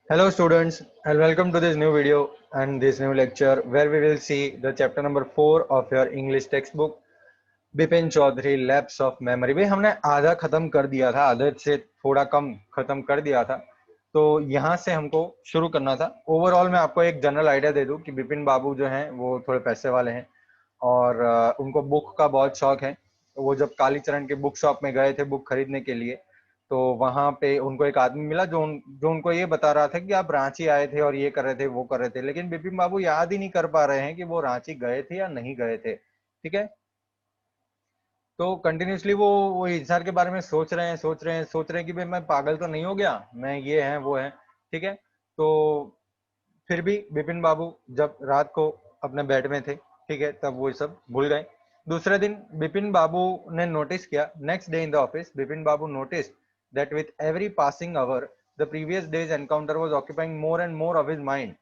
Hello students and welcome to this new video and this new lecture where we will see the chapter number 4 of your English textbook Bipin Chaudhari lapse of memory. भाई हमने आधा खत्म कर दिया था, आधे से थोड़ा कम खत्म कर दिया था, तो यहाँ से हमको शुरू करना था। ओवरऑल मैं आपको एक जनरल आइडिया दे दूं कि बिपिन बाबू जो हैं वो थोड़े पैसे वाले हैं और उनको बुक का बहुत शौक है। वो जब कालीचरण के बुक शॉप में गए थे बुक खरीदने के लिए, तो वहां पे उनको एक आदमी मिला जो उनको ये बता रहा था कि आप रांची आए थे और ये कर रहे थे वो कर रहे थे, लेकिन बिपिन बाबू याद ही नहीं कर पा रहे हैं कि वो रांची गए थे या नहीं गए थे। ठीक है, तो कंटिन्यूसली वो इंसान के बारे में सोच रहे हैं कि भाई मैं पागल तो नहीं हो गया, मैं ये है वो है। ठीक है, तो फिर भी बिपिन बाबू जब रात को अपने बेड में थे, ठीक है, तब वो सब भूल गए। दूसरे दिन बिपिन बाबू ने नोटिस किया, next day in the office Bipin Babu notice that with every passing hour the previous day's encounter was occupying more and more of his mind.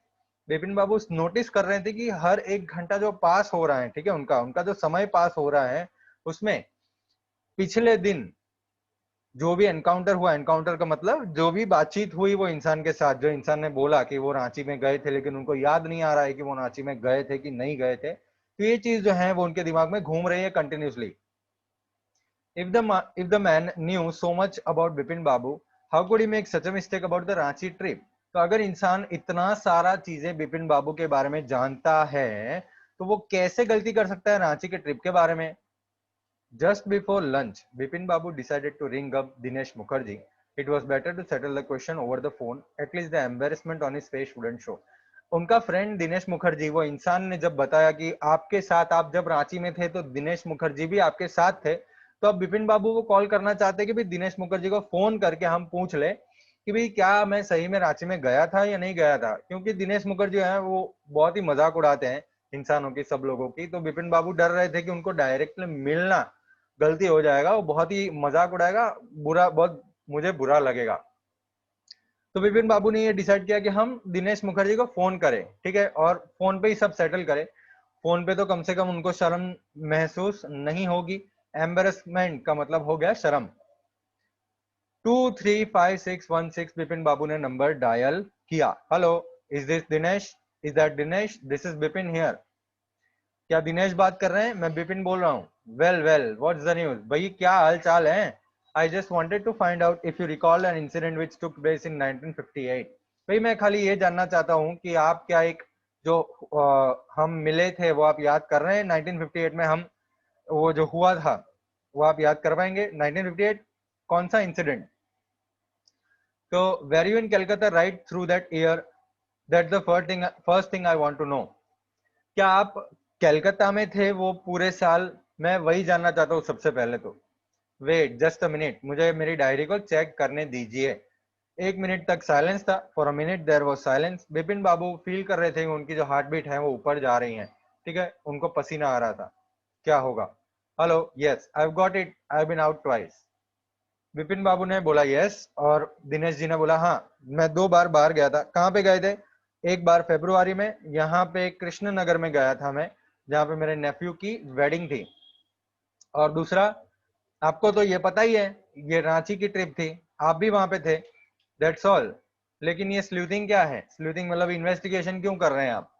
Bipin Babu notice कर रहे थे कि हर एक घंटा जो पास हो रहा है, ठीक है, उनका उनका जो समय पास हो रहा है उसमें पिछले दिन जो भी एनकाउंटर हुआ, एनकाउंटर का मतलब जो भी बातचीत हुई वो इंसान के साथ, जो इंसान ने बोला कि वो रांची में गए थे लेकिन उनको याद नहीं आ रहा है कि वो रांची में गए थे कि नहीं गए थे, तो ये चीज जो है वो उनके दिमाग में घूम रही है continuously. if the man knew so much about Bipin Babu, how could he make such a mistake about the Ranchi trip? तो अगर इंसान इतना सारा चीजें बिपिन बाबू के बारे में जानता है तो वो कैसे गलती कर सकता है रांची के ट्रिप के बारे में। Just before lunch, Bipin Babu decided to ring up Dinesh Mukherjee. It was better to settle the question over the phone. At least the embarrassment on his face wouldn't show. उनका friend Dinesh Mukherjee, वो इंसान ने जब बताया कि आपके साथ, आप जब रांची में थे तो दिनेश मुखर्जी भी आपके साथ थे, तो अब बिपिन बाबू वो कॉल करना चाहते कि भाई दिनेश मुखर्जी को फोन करके हम पूछ ले कि भाई क्या मैं सही में रांची में गया था या नहीं गया था, क्योंकि दिनेश मुखर्जी है वो बहुत ही मजाक उड़ाते हैं इंसानों की, सब लोगों की। तो बिपिन बाबू डर रहे थे कि उनको डायरेक्टली मिलना गलती हो जाएगा, वो बहुत ही मजाक उड़ाएगा, बुरा, बहुत मुझे बुरा लगेगा। तो विपिन बाबू ने ये डिसाइड किया कि हम दिनेश मुखर्जी को फोन करें, ठीक है, और फोन पे ही सब सेटल करें। फोन पे तो कम से कम उनको शर्म महसूस नहीं होगी। एम्बेरसमेंट का मतलब हो गया शर्म। 235616 बिपिन बाबू ने नंबर डायल किया। Hello, is this Dinesh? Is that Dinesh? This is Bipin here. क्या दिनेश बात कर रहे हैं? मैं बिपिन बोल रहा हूँ। Well well, what's the news? भाई क्या हाल चाल है? I just wanted to find out if you recall an incident which took place in 1958। भाई मैं खाली ये जानना चाहता हूँ कि आप क्या एक जो हम मिले थे वो आप याद कर रहे हैं 1958 में? हम वो जो हुआ था वो आप याद कर पाएंगे? 1958 कौन सा इंसिडेंट? तो were you in Calcutta right through that year? That the first thing I want to know. क्या आप कलकत्ता में थे वो पूरे साल? मैं वही जानना चाहता हूँ सबसे पहले तो। वेट जस्ट अ मिनट, मुझे मेरी डायरी को चेक करने दीजिए। 1 मिनट तक साइलेंस था। For a minute there was silence. Bipin Babu feel कर रहे थे कि उनकी जो हार्ट बीट है वो ऊपर जा रही है, ठीक है, उनको पसीना आ रहा था। क्या होगा? Hello, yes I have got it, I have been out twice. Bipin Babu ने बोला यस, और दिनेश जी ने बोला हाँ, मैं 2 बार बाहर गया था। कहाँ पे गए थे? एक बार फरवरी में यहाँ पे कृष्ण नगर में गया था मैं, जहाँ पे मेरे नेफ्यू की वेडिंग थी। और दूसरा, आपको तो ये पता ही है, ये रांची की ट्रिप थी, आप भी वहां पे थे। That's all. लेकिन ये स्लूथिंग क्या है? स्लूथिंग मतलब इन्वेस्टिगेशन क्यों कर रहे हैं आप?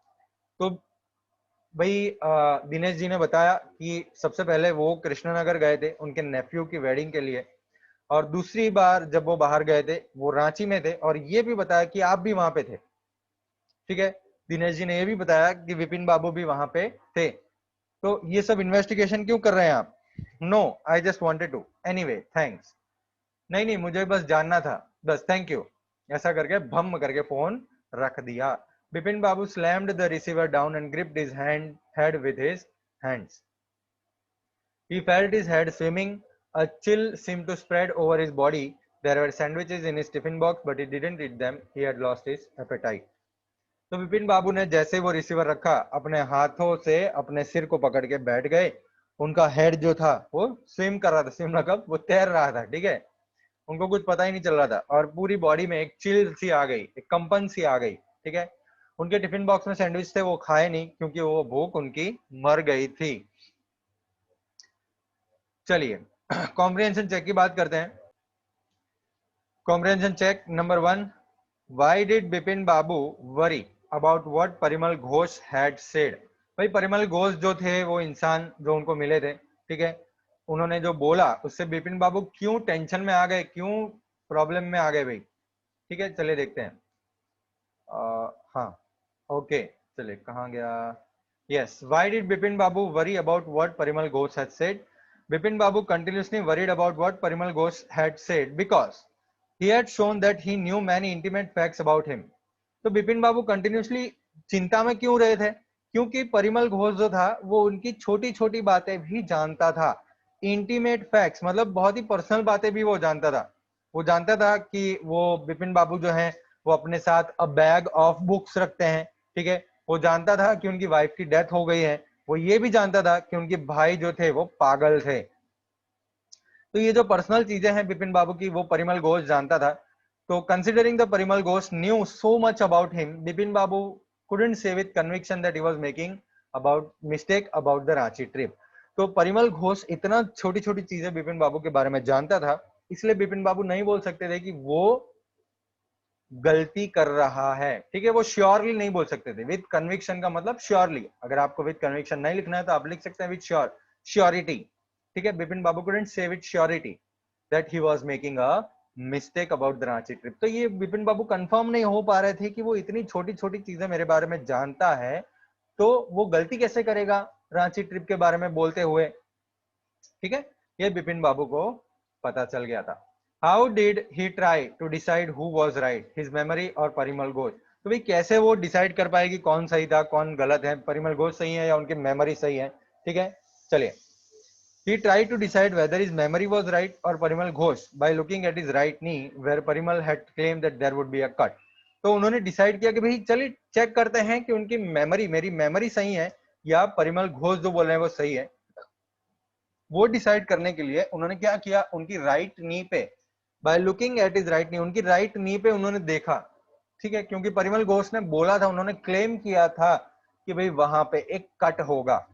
तो भाई दिनेश जी ने बताया कि सबसे पहले वो कृष्णनगर गए थे उनके नेफ्यू की वेडिंग के लिए, और दूसरी बार जब वो बाहर गए थे वो रांची में थे, और ये भी बताया कि आप भी वहां पे थे। ठीक है, दिनेश जी ने ये भी बताया कि विपिन बाबू भी वहां पे थे। तो ये सब इन्वेस्टिगेशन क्यों कर रहे हैं आप? No, I just wanted to, anyway thanks. नहीं नहीं, मुझे बस जानना था, बस, थैंक यू। ऐसा करके भम करके फोन रख दिया। Bipin Babu slammed the receiver down and gripped his hand head with his hands. He felt his head swimming. A chill seemed to spread over his body. There were sandwiches in his tiffin box, but he didn't eat them. He had lost his appetite. तो विपिन बाबू ने जैसे वो receiver रखा, अपने हाथों से अपने सिर को पकड़ के बैठ गए। उनका हेड जो था वो स्विम कर रहा था, स्विम मतलब वो तैर रहा था, ठीक है, उनको कुछ पता ही नहीं चल रहा था, और पूरी बॉडी में एक चिल सी आ गई, एक कंपन सी आ गई, ठीक है। उनके टिफिन बॉक्स में सैंडविच थे, वो खाए नहीं क्योंकि वो भूख उनकी मर गई थी। चलिए कॉम्प्रिहेंशन चेक की बात करते हैं। Comprehension check number 1, Why did Bipin Babu worry about what Parimal Ghosh had said? भाई परिमल घोष जो थे वो इंसान जो उनको मिले थे, ठीक है, उन्होंने जो बोला उससे बिपिन बाबू क्यों टेंशन में आ गए, क्यों प्रॉब्लम में आ गए भाई? ठीक है, चलिए देखते हैं। हाँ, ओके, चलिए कहाँ गया? Yes, why did Bipin Babu worry about what Parimal Ghosh had said? Bipin Babu continuously worried about what Parimal Ghosh had said because he had shown that he knew many intimate facts about him. तो बिपिन बाबू continuously चिंता में क्यों रहे थे? क्योंकि परिमल घोष जो था वो उनकी छोटी छोटी बातें भी जानता था। इंटीमेट फैक्ट्स मतलब बहुत ही पर्सनल बातें भी वो जानता था। वो जानता था कि वो बिपिन बाबू जो है वो अपने साथ अ बैग ऑफ बुक्स रखते हैं, ठीक है। वो जानता था कि उनकी वाइफ की डेथ हो गई है। वो ये भी जानता था कि उनके भाई जो थे वो पागल थे। तो ये जो पर्सनल चीजें हैं बिपिन बाबू की वो परिमल घोष जानता था। तो considering the Parimal Ghosh new so much about him, Bipin Babu couldn't say with conviction that he was making about mistake about the Ranchi trip. तो परिमल घोष इतना छोटी छोटी चीजें बिपिन बाबू के बारे में जानता था, इसलिए बिपिन बाबू नहीं बोल सकते थे कि वो गलती कर रहा है, ठीक है। वो श्योरली नहीं बोल सकते थे। विद कन्विक्शन का मतलब श्योरली। अगर आपको विद कन्विक्शन नहीं लिखना है तो आप लिख सकते हैं विद श्योरिटी, ठीक है। बिपिन बाबू couldn't say with surety that he was making a mistake about the Ranchi trip. तो ये बिपिन बाबू कंफर्म नहीं हो पा रहे थे कि वो इतनी छोटी छोटी चीजें मेरे बारे में जानता है तो वो गलती कैसे करेगा रांची ट्रिप के बारे में बोलते हुए, ठीक है। ये बिपिन बाबू को पता चल गया था। How did he try to decide who was right, his memory और परिमल घोष? तो भाई कैसे वो डिसाइड कर पाएगी कौन सही था कौन गलत है, परिमल घोष सही है या उनकी मेमोरी सही है, ठीक है। चलिए, he tried to decide whether his memory was right or Parimal Ghosh by looking at his right knee where Parimal had claimed that there would be a cut। तो उन्होंने डिसाइड किया कि भाई चलिए चेक करते हैं कि उनकी मेमोरी, मेरी मेमोरी सही है या परिमल घोष जो बोल रहे हैं वो सही है। वो डिसाइड करने के लिए उन्होंने क्या किया, उनकी राइट नी पे, by looking at his right knee, उनकी राइट नी पे उन्होंने देखा, ठीक है। क्योंकि परिमल घोष ने बोला था, उन्होंने क्लेम किया था कि भाई वहां पे एक कट होगा।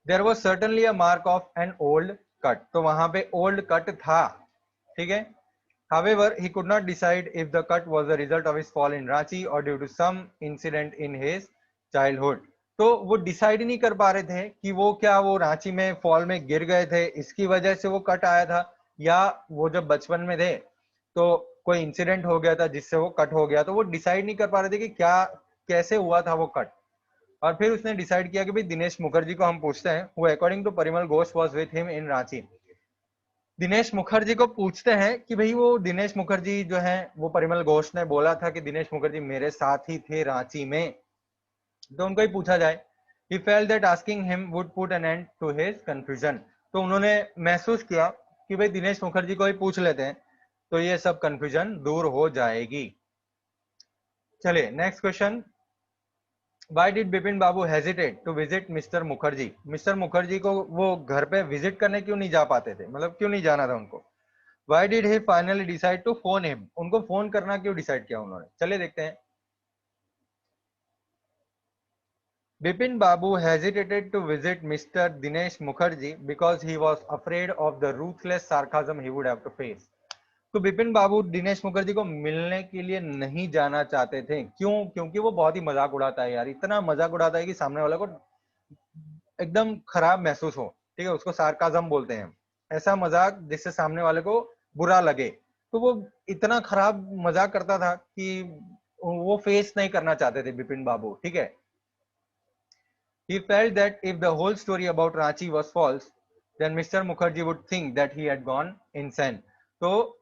There was certainly a mark of an old cut। तो वहां पे old cut था, ठीक है। However, he could not decide if the cut was the result of his fall in Ranchi or due to some incident in his childhood। तो वो decide नहीं कर पा रहे थे कि वो क्या वो रांची में फॉल में गिर गए थे इसकी वजह से वो कट आया था, या वो जब बचपन में थे तो कोई इंसिडेंट हो गया था जिससे वो कट हो गया। तो वो डिसाइड नहीं कर पा रहे थे कि क्या कैसे हुआ था वो कट। और फिर उसने डिसाइड किया कि भाई दिनेश मुखर्जी को हम पूछते हैं, who according to Parimal Ghosh was with him in Ranchi. Dinesh Mukherjee को पूछते हैं कि भाई वो दिनेश मुखर्जी जो है वो परिमल घोष ने बोला था कि दिनेश मुखर्जी मेरे साथ ही थे रांची में, तो उनको ही पूछा जाए। He felt that asking him would put an end to his confusion। तो उन्होंने महसूस किया कि भाई दिनेश मुखर्जी को ही पूछ लेते हैं तो ये सब कंफ्यूजन दूर हो जाएगी। चलिए next question. Why did Bipin Babu hesitate to visit Mr. Mukherjee? Mister Mukherjee को वो घर पे विजिट करने क्यों नहीं जा पाते थे, मतलब क्यों नहीं जाना था उनको? Why did he finally decide to phone him? उनको फोन करना क्यों डिसाइड किया उन्होंने? चलिए देखते हैं। Bipin Babu hesitated to visit Mr. Dinesh Mukherjee because he was afraid of the ruthless sarcasm he would have to face। तो बिपिन बाबू दिनेश मुखर्जी को मिलने के लिए नहीं जाना चाहते थे। क्यों? क्योंकि वो बहुत ही मजाक उड़ाता है यार, इतना मजाक उड़ाता है कि सामने वाले को एकदम खराब महसूस हो, ठीक है। उसको सार्काज्म बोलते हैं, ऐसा मजाक जिससे सामने वाले को बुरा लगे। तो वो इतना खराब मजाक करता था कि वो फेस नहीं करना चाहते थे बिपिन बाबू, ठीक है। He felt that if the whole story about Ranchi was false, then Mr. Mukherjee would think that he had gone insane। तो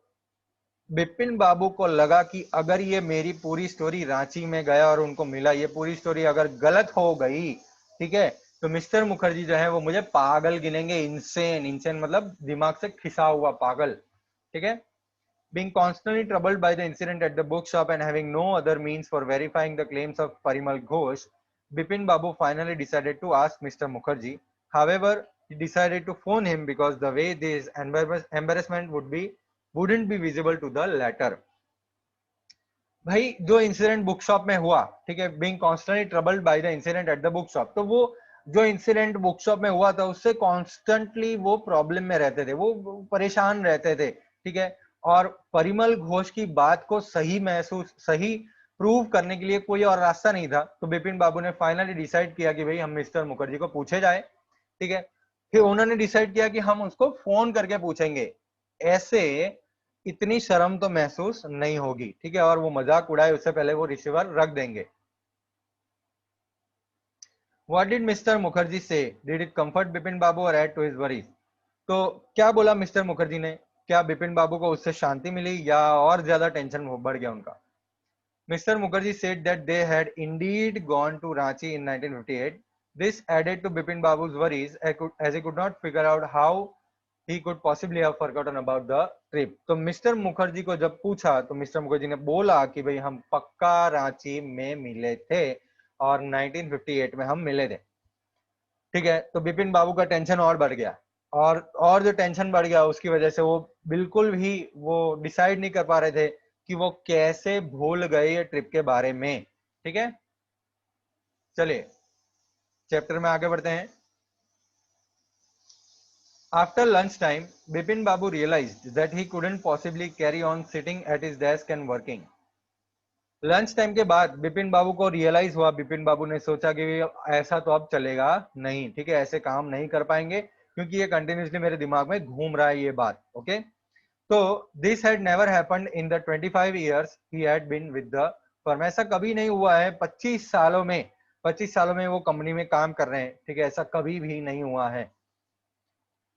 बिपिन बाबू को लगा कि अगर ये मेरी पूरी स्टोरी रांची में गया और उनको मिला, ये पूरी स्टोरी अगर गलत हो गई, ठीक है, तो मिस्टर मुखर्जी जो है वो मुझे पागल गिनेंगे। इंसेन, इंसेन मतलब दिमाग से खिसा हुआ पागल, ठीक है। Being constantly troubled by the incident at the bookshop and having no other means for verifying the claims of Parimal Ghosh, Bipin Babu finally decided to ask Mr. Mukherjee। However, he decided to phone him because the way this embarrassment wouldn't be visible to the latter। भाई जो incident book shop में हुआ, ठीक है, being constantly troubled by the incident at the book shop, तो वो जो incident book shop में हुआ था उससे कॉन्स्टेंटली वो प्रॉब्लम में रहते थे, वो परेशान रहते थे, ठीक है। और परिमल घोष की बात को सही प्रूव करने के लिए कोई और रास्ता नहीं था, तो बिपिन बाबू ने फाइनली डिसाइड किया कि भाई हम मिस्टर मुखर्जी को पूछे जाए। ठीक है, फिर उन्होंने डिसाइड किया कि हम उसको फोन करके पूछेंगे, ऐसे इतनी शर्म तो महसूस नहीं होगी। ठीक है, और वो मजाक उड़ाए उससे पहले वो रिसीवर रख देंगे। What did Mr. Mukherjee say? Did it comfort Bipin Babu or add to his worries? तो क्या बोला मिस्टर मुखर्जी ने? क्या बिपिन बाबू को उससे शांति मिली या और ज्यादा टेंशन बढ़ गया उनका? Mr. Mukherjee said that they had indeed gone to Ranchi in 1958. This added to Bipin Babu's worries as he could not figure out how he could possibly have forgotten about the trip. तो mister Mukherjee को जब पूछा तो mister Mukherjee ने बोला कि भाई हम पक्का रांची में मिले थे और 1958 में हम मिले थे। ठीक है, तो बिपिन बाबू का टेंशन और बढ़ गया, और जो टेंशन बढ़ गया उसकी वजह से वो बिल्कुल भी वो डिसाइड नहीं कर पा रहे थे कि वो कैसे भूल गए ये ट्रिप के बारे में। ठीक है, चलिए चैप्टर में आगे बढ़ते हैं। After lunchtime, Bipin Babu realized that he couldn't possibly carry on sitting at his desk and working. Lunch time के बाद बिपिन बाबू को रियलाइज हुआ, बिपिन बाबू ने सोचा कि ऐसा तो अब चलेगा नहीं। ठीक है, ऐसे काम नहीं कर पाएंगे क्योंकि ये कंटिन्यूसली मेरे दिमाग में घूम रहा है ये बात। ओके, तो this had never happened in the 25 years he had been with the firm. ऐसा कभी नहीं हुआ है 25 सालों में, 25 सालों में वो कंपनी में काम कर रहे हैं। ठीक है, ऐसा कभी भी नहीं हुआ है।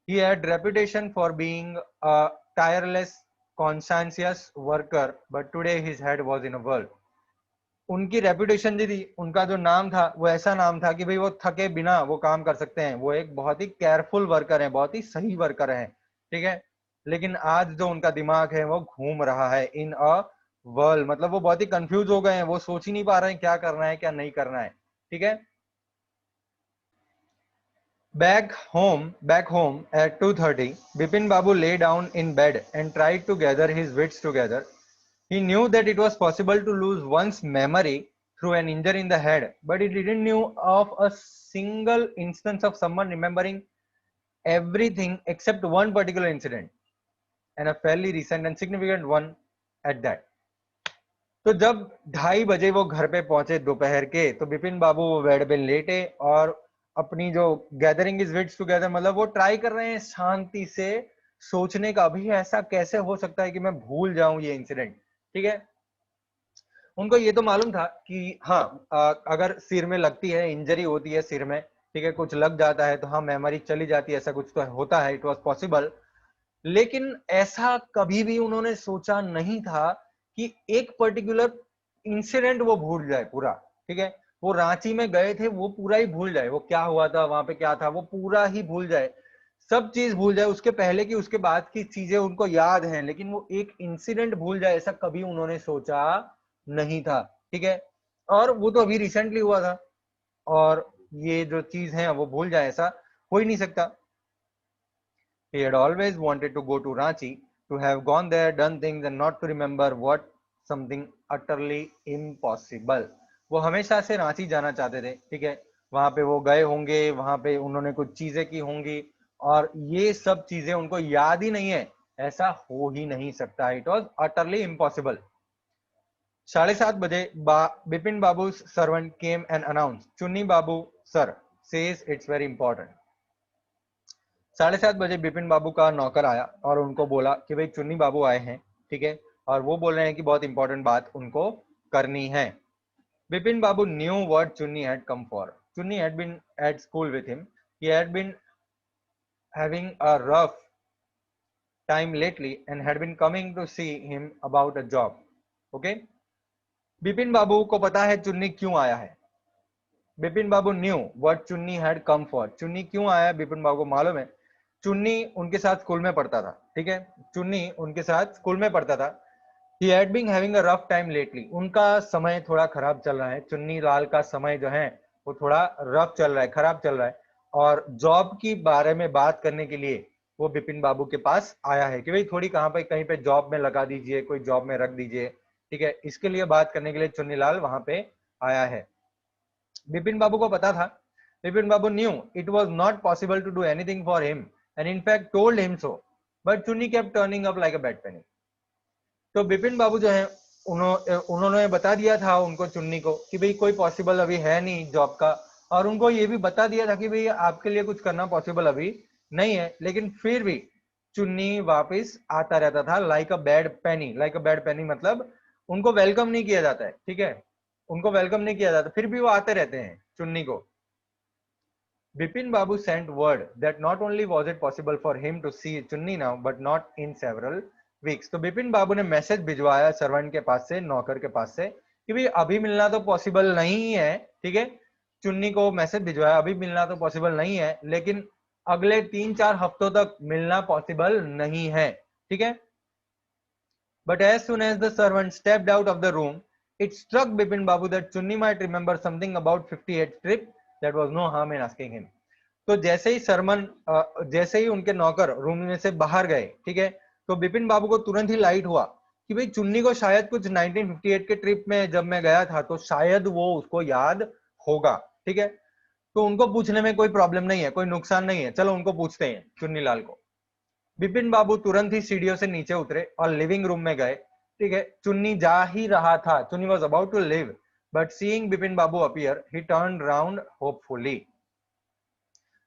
He had reputation for being a tireless, conscientious worker, but today his head was in a whirl. उनकी रेपुटेशन जी थी, उनका जो नाम था वो ऐसा नाम था कि भाई वो थके बिना वो काम कर सकते हैं, वो एक बहुत ही केयरफुल वर्कर है, बहुत ही सही वर्कर है। ठीक है, लेकिन आज जो उनका दिमाग है वो घूम रहा है इन अ वर्ल्ड, मतलब वो बहुत ही कंफ्यूज हो गए हैं, वो सोच ही नहीं पा रहे हैं क्या करना है क्या नहीं करना है। ठीक है, Back home at 2:30, Bipin Babu lay down in bed and tried to gather his wits together. He knew that it was possible to lose one's memory through an injury in the head, but he didn't know of a single instance of someone remembering everything except one particular incident, and a fairly recent and significant one at that. तो जब 2:30 बजे वो घर पे पहुंचे दोपहर के, तो बिपिन बाबू बेड पे लेटे और अपनी जो गैदरिंग इज विट्स टुगेदर, मतलब वो ट्राई कर रहे हैं शांति से सोचने का, भी ऐसा कैसे हो सकता है कि मैं भूल जाऊं ये इंसिडेंट। ठीक है, उनको ये तो मालूम था कि हाँ, अगर सिर में लगती है, इंजरी होती है सिर में, ठीक है, कुछ लग जाता है तो हाँ मेमोरी चली जाती है, ऐसा कुछ तो होता है, इट वॉज पॉसिबल। लेकिन ऐसा कभी भी उन्होंने सोचा नहीं था कि एक पर्टिकुलर इंसिडेंट वो भूल जाए पूरा। ठीक है, वो रांची में गए थे वो पूरा ही भूल जाए, वो क्या हुआ था वहां पे क्या था वो पूरा ही भूल जाए, सब चीज भूल जाए, उसके पहले की उसके बाद की चीजें उनको याद हैं, लेकिन वो एक इंसिडेंट भूल जाए ऐसा कभी उन्होंने सोचा नहीं था। ठीक है, और वो तो अभी रिसेंटली हुआ था, और ये जो चीज है वो भूल जाए ऐसा हो ही नहीं सकता। He had always wanted to go to Ranchi, to have gone there, done things and not to remember what something utterly impossible. वो हमेशा से रांची जाना चाहते थे। ठीक है, वहां पे वो गए होंगे, वहां पे उन्होंने कुछ चीजें की होंगी और ये सब चीजें उनको याद ही नहीं है, ऐसा हो ही नहीं सकता। It was utterly impossible. 7:30 बजे Bipin Babu servant came and announce, Chunni Babu sir says it's very important. 7:30 बजे बिपिन बाबू का नौकर आया और उनको बोला कि भाई चुन्नी बाबू आए हैं। ठीक है, और वो बोल रहे हैं कि बहुत इंपॉर्टेंट बात उनको करनी है। Bipin Babu knew what Chunni had come for. Chunni had been at school with him, he had been having a rough time lately and had been coming to see him about a job. Okay, Bipin Babu को पता है चुन्नी क्यों आया है। Bipin Babu knew what Chunni had come for. Chunni क्यों आया बिपिन बाबू को मालूम है, चुन्नी उनके साथ स्कूल में पढ़ता था। ठीक है, चुन्नी उनके साथ स्कूल में पढ़ता था। He had been having a rough time lately. उनका समय थोड़ा खराब चल रहा है, चुन्नी लाल का समय जो है वो थोड़ा रफ चल रहा है, खराब चल रहा है, और जॉब की बारे में बात करने के लिए वो बिपिन बाबू के पास आया है कि भाई थोड़ी कहाँ पे कहीं पे जॉब में लगा दीजिए, कोई जॉब में रख दीजिए। ठीक है, इसके लिए बात करने के लिए चुन्नी लाल वहां पे आया है। बिपिन बाबू को पता था, Bipin Babu knew it was not possible to do anything for him and in fact told him so, but Chunni kept turning up like a bad penny. तो बिपिन बाबू जो है उन्होंने बता दिया था उनको, चुन्नी को, कि भाई कोई पॉसिबल अभी है नहीं जॉब का, और उनको ये भी बता दिया था कि भाई आपके लिए कुछ करना पॉसिबल अभी नहीं है। लेकिन फिर भी चुन्नी वापस आता रहता था like a bad penny. Like a bad penny मतलब उनको वेलकम नहीं किया जाता है, ठीक है, उनको वेलकम नहीं किया जाता, फिर भी वो आते रहते हैं चुन्नी को। Bipin Babu sent word that not only was it possible for him to see Chunni now, but not in several weeks. तो बिपिन बाबू ने मैसेज भिजवाया सर्वेंट के पास से, नौकर के पास से, कि भाई अभी मिलना तो पॉसिबल नहीं है, ठीक है, चुन्नी को मैसेज भिजवाया, अभी मिलना तो पॉसिबल नहीं है, लेकिन अगले 3-4 हफ्तों तक मिलना पॉसिबल नहीं है, ठीक है। But as soon as the servant stepped out of the room, it struck Bipin Babu that Chunni might remember something about 58 trip. That was no harm in asking him. तो जैसे ही उनके नौकर रूम में से बाहर गए, ठीक है, तो बिपिन बाबू को तुरंत ही लाइट हुआ कि भाई चुन्नी को शायद कुछ 1958 के ट्रिप में जब मैं गया था तो शायद वो उसको याद होगा, ठीक है। तो उनको पूछने में कोई प्रॉब्लम नहीं है, कोई नुकसान नहीं है, चलो उनको पूछते हैं चुन्नी लाल को। बिपिन बाबू तुरंत ही सीढ़ियों से नीचे उतरे और लिविंग रूम में गए, ठीक है। चुन्नी जा ही रहा था, Chunni was about to leave, but seeing Bipin Babu appear he turn round hopefully.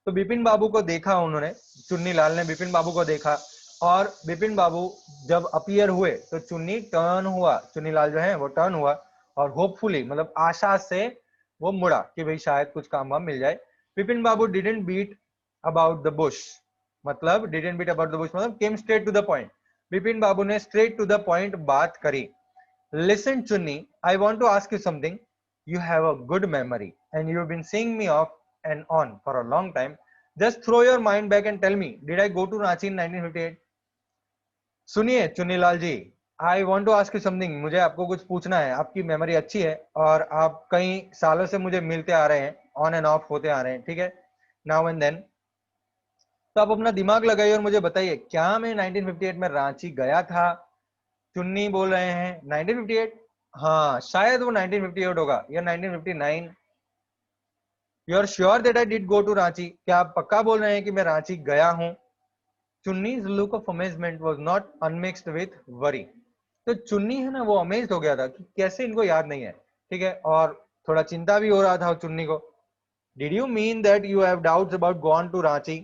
तो बिपिन बाबू को देखा उन्होंने, चुन्नी लाल ने बिपिन बाबू को देखा, और बिपिन बाबू जब अपीयर हुए तो चुन्नी टर्न हुआ, चुन्नी लाल जो है वो टर्न हुआ, और होपफुली मतलब आशा से वो मुड़ा कि भाई शायद कुछ काम वाम मिल जाए। Bipin Babu didn't beat about the bush, मतलब didn't beat about the bush मतलब came straight to the point. Bipin Babu ने स्ट्रेट टू द पॉइंट बात करी। Listen Chunni, I want to ask you something. You have a good memory and you've been seeing me off and on for a long time. Just throw your mind back and tell me, did I go to Ranchi in 1958? सुनिए Chunnilal ji, I want to ask you something, मुझे आपको कुछ पूछना है। आपकी memory अच्छी है और आप कई सालों से मुझे मिलते आ रहे हैं, ऑन एंड ऑफ होते आ रहे हैं, ठीक है, नाउ एंड देन। तो आप अपना दिमाग लगाइए और मुझे बताइए, क्या मैं 1958 में रांची गया था? चुन्नी बोल रहे हैं 1958, हाँ शायद वो 1958 होगा या 1959। You are sure that I did go to Ranchi? क्या आप पक्का बोल रहे हैं कि मैं रांची गया हूं? Chunni's look of amazement was not unmixed with worry. तो चुन्नी है ना, वो अमेज्ड हो गया था कि कैसे इनको याद नहीं है, ठीक है, और थोड़ा चिंता भी हो रहा था चुन्नी को। Did you mean that you have doubts about gone to Ranchi?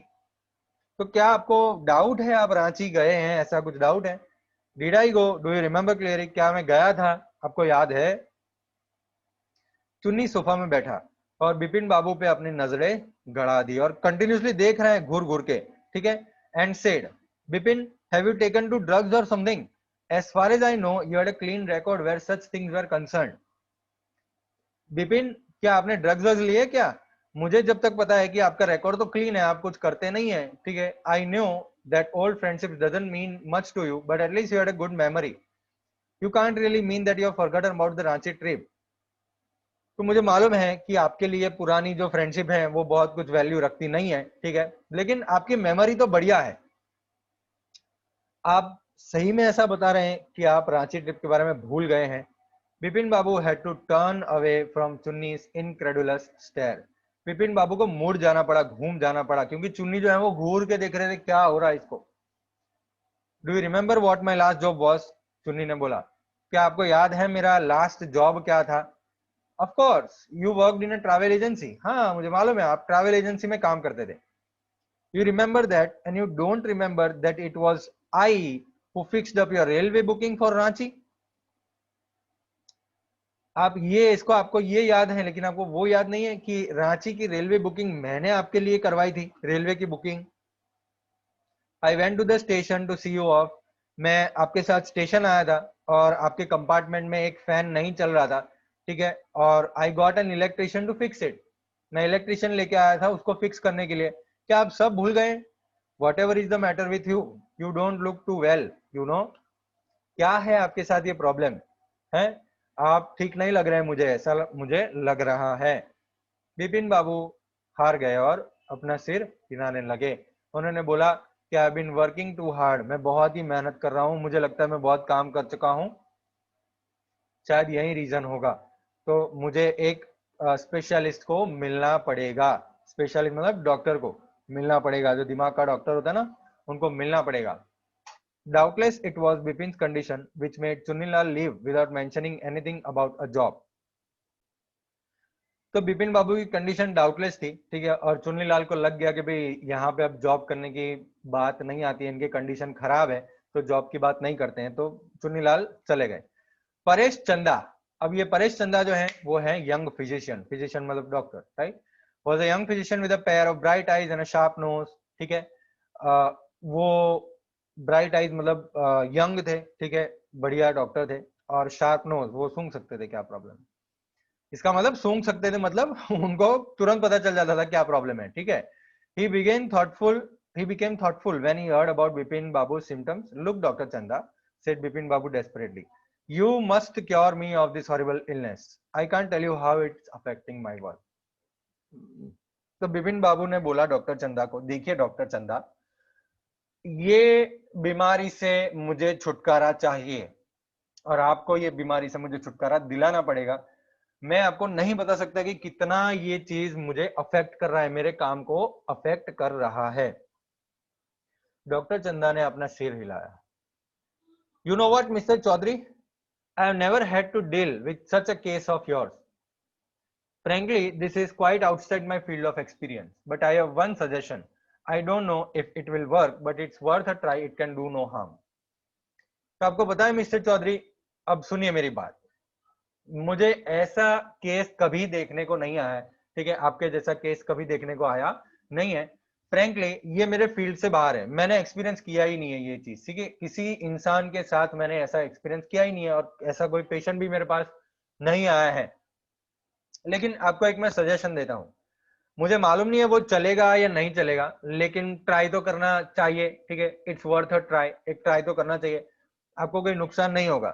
तो क्या आपको डाउट है आप रांची गए हैं, ऐसा कुछ डाउट है? Did I go, do you remember clearly, क्या मैं गया था, आपको याद है? चुन्नी सोफा में बैठा और बिपिन बाबू पे अपनी नजरें गड़ा दी और कंटिन्यूसली देख रहे हैं घूर घूर के, ठीक है, and said, Bipin, have you taken to drugs or something? As far as I know you had a clean record where such things were concerned. Bipin, क्या आपने ड्रग्स वग्स लिए क्या? मुझे जब तक पता है कि आपका रिकॉर्ड तो क्लीन है, आप कुछ करते नहीं है, ठीक है, I know that old friendship doesn't mean much to you, but at least you had a good memory. You can't really mean that you have forgotten about the Ranchi trip. तो मुझे मालूम है कि आपके लिए पुरानी जो फ्रेंडशिप है वो बहुत कुछ वैल्यू रखती नहीं है, ठीक है, लेकिन आपकी मेमोरी तो बढ़िया है। आप सही में ऐसा बता रहे हैं कि आप रांची ट्रिप के बारे में भूल गए हैं? Bipin Babu had to turn away from Chunni's incredulous stare. Bipin Babu को मुड़ जाना पड़ा, घूम जाना पड़ा, क्योंकि चुन्नी जो है वो घूर के देख रहे थे क्या हो रहा है इसको। Do you remember what my last job was? चुन्नी ने बोला, क्या आपको याद है मेरा लास्ट जॉब क्या था? Of course you worked in a travel agency. हाँ मुझे मालूम है, आप ट्रैवल एजेंसी में काम करते थे। You remember that and you don't remember that it was I who fixed up your railway booking for Ranchi? आप ये इसको आपको ये याद है, लेकिन आपको वो याद नहीं है कि रांची की रेलवे बुकिंग मैंने आपके लिए करवाई थी, रेलवे की booking. I went to the station to see you off. मैं आपके साथ स्टेशन आया था और आपके कंपार्टमेंट में एक फैन नहीं चल रहा था, ठीक है, और I got an electrician to fix it. मैं इलेक्ट्रिशियन लेके आया था उसको फिक्स करने के लिए। क्या आप सब भूल गए? Whatever is the matter with you, you don't look too well, you know. क्या है आपके साथ ये प्रॉब्लम है? आप ठीक नहीं लग रहे हैं, मुझे ऐसा मुझे लग रहा है। बिपिन बाबू हार गए और अपना सिर हिलाने लगे। उन्होंने बोला कि I been working too hard, मैं बहुत ही मेहनत कर रहा हूँ, मुझे लगता है मैं बहुत काम कर चुका हूँ, शायद यही रीजन होगा। तो मुझे एक स्पेशलिस्ट को मिलना पड़ेगा। स्पेशलिस्ट मतलब डॉक्टर को मिलना पड़ेगा, जो दिमाग का डॉक्टर होता है ना, उनको मिलना पड़ेगा। Doubtless it was Bipin's condition which made Chunilal leave without mentioning anything about a job. तो बिपिन बाबू की कंडीशन डाउटलेस थी, ठीक है, और चुन्नीलाल को लग गया कि भाई यहाँ पे अब जॉब करने की बात नहीं आती है, इनकी कंडीशन खराब है, तो जॉब की बात नहीं करते हैं, तो चुन्नीलाल चले गए। परेश चंदा, अब ये परेश चंदा जो है वो है यंग फिजिशियन, फिजिशियन मतलब doctor, right, was a young physician with a pair of bright eyes and a sharp nose, ठीक है, वो ब्राइट आईज मतलब यंग थे, ठीक है, बढ़िया डॉक्टर थे, और शार्प नोज, वो सूंघ सकते थे क्या प्रॉब्लम, इसका मतलब सूंघ सकते थे मतलब उनको तुरंत पता चल जाता था क्या प्रॉब्लम है, ठीक है। he began thoughtful he became thoughtful when he heard about Bipin Babu's symptoms. Look, Dr. Chanda, said Bipin Babu desperately, you must cure me of this horrible illness. I can't tell you how it's affecting my work. तो बिपिन बाबू ने बोला doctor चंदा को, देखिए doctor चंदा, ये बीमारी से मुझे छुटकारा चाहिए और आपको ये बीमारी से मुझे छुटकारा दिलाना पड़ेगा। मैं आपको नहीं बता सकता कि कितना ये चीज मुझे अफेक्ट कर रहा है, मेरे काम को अफेक्ट कर रहा है। डॉक्टर चंदा ने अपना सिर हिलाया। You know what mister Chaudhari, I have never had to deal with such a case of yours. Frankly, this is quite outside my field of experience, but I have one suggestion. I don't know if it will work, but it's worth a try. It can do no harm. तो आपको पता है mister Chaudhary, अब सुनिए मेरी बात, मुझे ऐसा केस कभी देखने को नहीं आया है, ठीक है, आपके जैसा केस कभी देखने को आया नहीं है। फ्रैंकली ये मेरे फील्ड से बाहर है, मैंने एक्सपीरियंस किया ही नहीं है ये चीज, ठीक है, किसी इंसान के साथ मैंने ऐसा एक्सपीरियंस किया ही नहीं है और ऐसा कोई पेशेंट भी मेरे पास नहीं आया है। लेकिन आपको एक मैं सजेशन देता हूँ, मुझे मालूम नहीं है वो चलेगा या नहीं चलेगा, लेकिन ट्राई तो करना चाहिए, ठीक है, इट्स वर्थ अ ट्राई, एक ट्राई तो करना चाहिए, आपको कोई नुकसान नहीं होगा।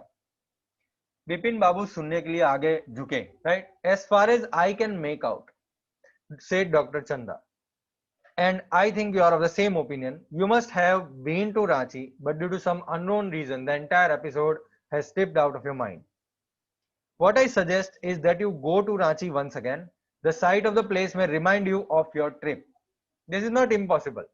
बिपिन बाबू सुनने के लिए आगे झुके, right, as far as I can make out, said doctor Chanda, and I think you are of the same opinion. You must have been to Ranchi, but due to some unknown reason, the entire episode has slipped out of your mind. What I suggest is that you go to Ranchi once again. The sight of the place may remind you of your trip. This is not impossible.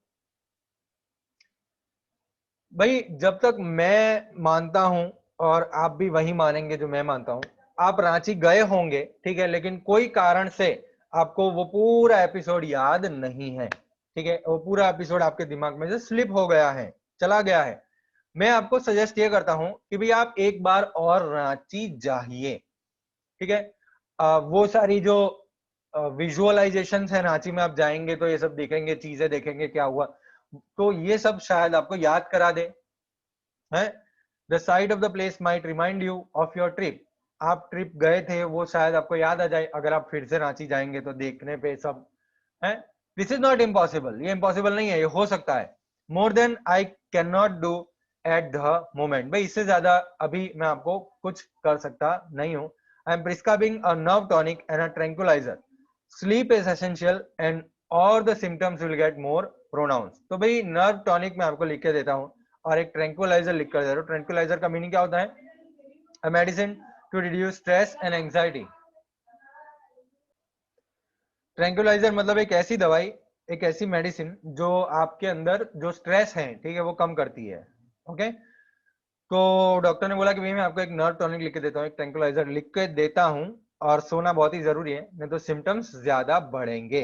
भाई जब तक मैं मानता हूं और आप भी वही मानेंगे जो मैं मानता हूं, आप रांची गए होंगे, ठीक है, लेकिन कोई कारण से आपको वो पूरा एपिसोड याद नहीं है, ठीक है, वो पूरा एपिसोड आपके दिमाग में से स्लिप हो गया है, चला गया है। मैं आपको सजेस्ट ये करता हूं कि भाई आप एक बार और रांची जाइए, ठीक है, वो सारी जो विजुअलाइजेशन है रांची में, आप जाएंगे तो ये सब देखेंगे, चीजें देखेंगे क्या हुआ, तो ये सब शायद आपको याद करा दे है। The site of the place might remind you of your trip, आप ट्रिप गए थे वो शायद आपको याद आ जाए अगर आप फिर से रांची जाएंगे तो देखने पे सब है। दिस इज नॉट इम्पॉसिबल, ये इम्पॉसिबल नहीं है, ये हो सकता है। More than I can not do at the moment, भाई इससे ज्यादा अभी मैं आपको कुछ कर सकता नहीं हूं। I am prescribing a nerve tonic and a tranquilliser, sleep is essential and all the symptoms will get more pronounce. तो भाई नर्व टॉनिक मैं आपको लिख के देता हूँ और एक ट्रैंक्विलाइजर लिख कर दे रहा हूँ। ट्रैंक्विलाइजर का मीनिंग क्या होता है? A medicine to reduce stress and anxiety. Tranquilliser मतलब एक ऐसी दवाई, एक ऐसी मेडिसिन जो आपके अंदर जो स्ट्रेस है, ठीक है, वो कम करती है। ओके, तो डॉक्टर ने बोला कि भाई मैं आपको एक नर्व टॉनिक लिख के देता हूँ, एक ट्रैंक्विलाइजर लिख के देता हूँ, और सोना बहुत ही जरूरी है, नहीं तो सिम्टम्स ज्यादा बढ़ेंगे।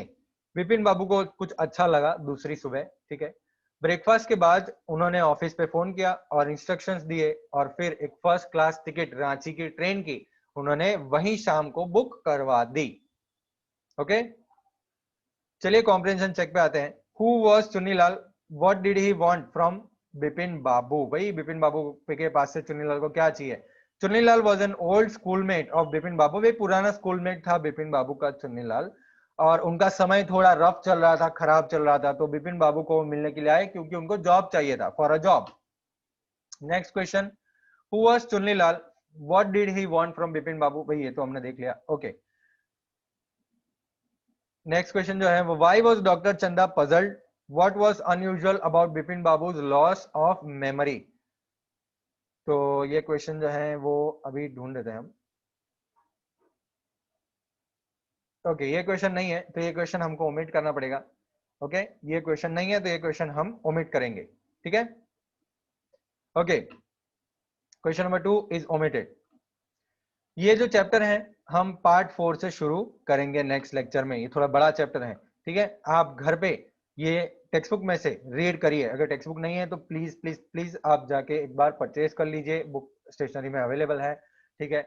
विपिन बाबू को कुछ अच्छा लगा दूसरी सुबह, ठीक है। ब्रेकफास्ट के बाद उन्होंने ऑफिस पे फोन किया और इंस्ट्रक्शंस दिए और फिर एक फर्स्ट क्लास टिकट रांची की ट्रेन की उन्होंने वही शाम को बुक करवा दी। ओके, चलिए कॉम्प्रिहेंशन चेक पे आते हैं। Who was Chunnilal, what did he want from Bipin Babu? भाई बिपिन बाबू के पास से चुन्नीलाल को क्या चाहिए? Chunnilal was an old schoolmate of Bipin Babu, भाई पुराना स्कूलमेट था बिपिन बाबू का चुन्नीलाल, और उनका समय थोड़ा रफ चल रहा था, खराब चल रहा था, तो बिपिन बाबू को मिलने के लिए आए क्योंकि उनको जॉब चाहिए था, for a job. Next question, who was Chunnilal, what did he want from Bipin Babu? भाई ये तो हमने देख लिया। ओके, नेक्स्ट क्वेश्चन जो है वो, व्हाई वाज डॉक्टर चंदा puzzled, what was unusual about Bipin babus loss of memory? तो ये क्वेश्चन जो है वो अभी ढूंढ लेते हैं हम। ओके, ये क्वेश्चन नहीं है तो ये क्वेश्चन हमको ओमिट करना पड़ेगा। ओके, ये क्वेश्चन नहीं है तो ये क्वेश्चन हम ओमिट करेंगे, ठीक है। Okay, question number 2 is omitted. ये जो चैप्टर है हम पार्ट 4 से शुरू करेंगे नेक्स्ट लेक्चर में। ये थोड़ा बड़ा चैप्टर है, ठीक है। आप घर पे ये टेक्स्ट बुक में से रीड करिए। अगर टेक्स्ट बुक नहीं है तो प्लीज प्लीज प्लीज आप जाके एक बार परचेज कर लीजिए, बुक स्टेशनरी में अवेलेबल है, ठीक है।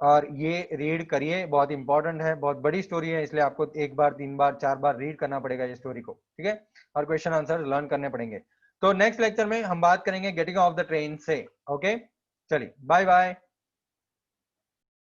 और ये रीड करिए, बहुत इंपॉर्टेंट है, बहुत बड़ी स्टोरी है, इसलिए आपको एक बार, 3 बार, 4 बार रीड करना पड़ेगा ये स्टोरी को, ठीक है। और क्वेश्चन आंसर लर्न करने पड़ेंगे। तो नेक्स्ट लेक्चर में हम बात करेंगे गेटिंग ऑफ द ट्रेन से। ओके, चलिए बाय बाय।